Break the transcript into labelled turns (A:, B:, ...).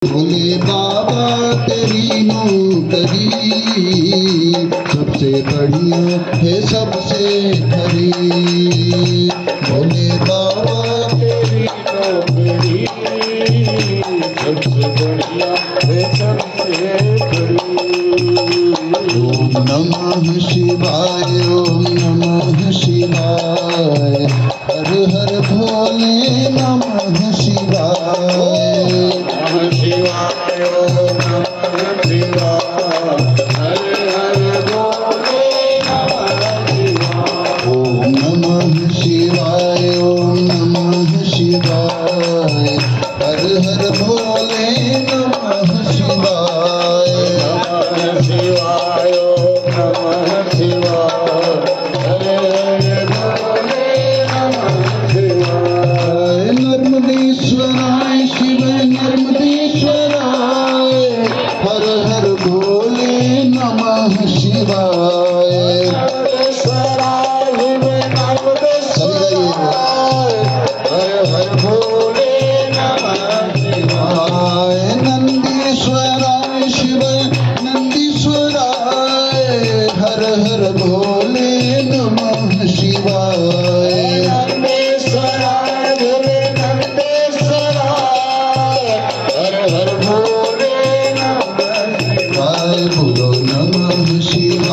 A: भोले बाबा तेरी नौकरी सबसे बढ़िया है सबसे खरी। भोले बाबा
B: तेरी नौकरी सबसे बढ़िया है सबसे खरी।
A: ओम नमः शिवाय, ओम नमः शिवाय, हर हर भोले नमः शिवाय।
B: नमः शिवाय, नमः शिवाय, हर हर भोले नमः शिवाय।
A: ओम नमः शिवाय, ओम नमः शिवाय, हर हर भोले नमः शिवाय।
B: नमः शिवाय।